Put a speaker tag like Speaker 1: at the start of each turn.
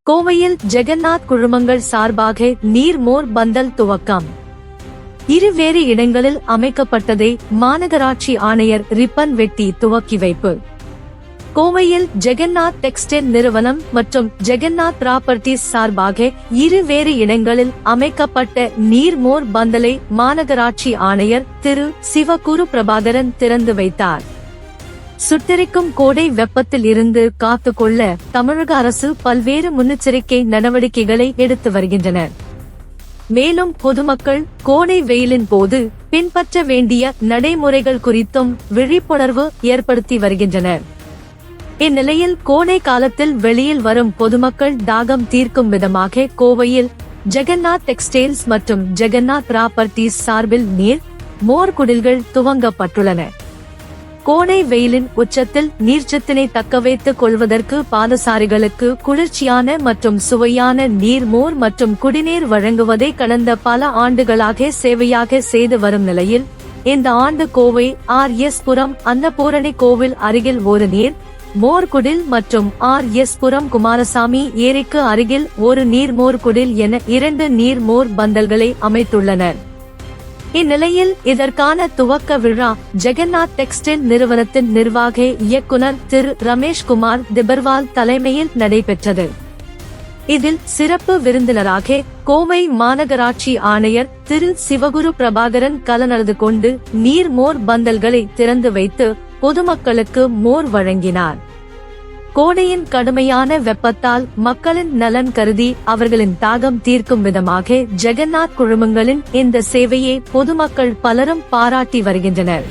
Speaker 1: கோவையில் ஜெகநாத் குழுமங்கள் சார்பாக நீர்மோர் பந்தல் துவக்கம். இருவேறு இடங்களில் அமைக்கப்பட்டதை மாநகராட்சி ஆணையர் ரிப்பன் வெட்டி துவக்கி வைப்பு. கோவையில் ஜெகநாத் டெக்ஸ்டைல் நிறுவனம் மற்றும் ஜெகநாத் ப்ராப்பர்ட்டிஸ் சார்பாக இருவேறு இடங்களில் அமைக்கப்பட்ட நீர்மோர் பந்தலை மாநகராட்சி ஆணையர் திரு சிவகுரு பிரபாகரன் திறந்து வைத்தார். சுட்டெரிக்கும் கோடை வெப்பத்தில் இருந்து காத்துக்கொள்ள தமிழக அரசு பல்வேறு முன்னெச்சரிக்கை நடவடிக்கைகளை எடுத்து வருகின்றனர். மேலும் பொதுமக்கள் கோடை வெயிலின் போது பின்பற்ற வேண்டிய நடைமுறைகள் குறித்தும் விழிப்புணர்வு ஏற்படுத்தி வருகின்றனர். இந்நிலையில் கோடை காலத்தில் வெளியில் வரும் பொதுமக்கள் தாகம் தீர்க்கும் விதமாக கோவையில் ஜெகநாத் டெக்ஸ்டைல்ஸ் மற்றும் ஜெகநாத் ப்ராப்பர்ட்டிஸ் சார்பில் மோர் குடில்கள் துவங்கப்பட்டுள்ளன. கோடை வெயிலின் உச்சத்தில் நீர்ச்சத்தினை தக்கவைத்துக் கொள்வதற்கு பாதசாரிகளுக்கு குளிர்ச்சியான மற்றும் சுவையான நீர்மோர் மற்றும் குடிநீர் வழங்குவதை கடந்த பல ஆண்டுகளாக சேவையாக செய்து வரும் நிலையில் இந்த ஆண்டு கோவை ஆர்.எஸ். புரம் அன்னபூரணி கோவில் அருகில் ஒரு மோர் குடில் மற்றும் ஆர்.எஸ். புரம் குமாரசாமி ஏரிக்கு அருகில் ஒரு நீர்மோர் குடில் என 2 நீர்மோர் பந்தல்களை அமைத்துள்ளனர். இந்நிலையில் இதற்கான துவக்க விழா ஜெகநாத் டெக்ஸ்டைல் நிறுவனத்தின் நிர்வாக இயக்குனர் திரு ரமேஷ்குமார் திபர்வால் தலைமையில் நடைபெற்றது. இதில் சிறப்பு விருந்தினராக கோவை மாநகராட்சி ஆணையர் திரு சிவகுரு பிரபாகரன் கலந்து கொண்டு நீர்மோர் பந்தல்களை திறந்து வைத்து பொதுமக்களுக்கு மோர் வழங்கினார். கோடையின் கடுமையான வெப்பத்தால் மக்களின் நலன் கருதி அவர்களின் தாகம் தீர்க்கும் விதமாக ஜெகநாத் குழுமங்களின் இந்த சேவையை பொதுமக்கள் பலரும் பாராட்டி வருகின்றனர்.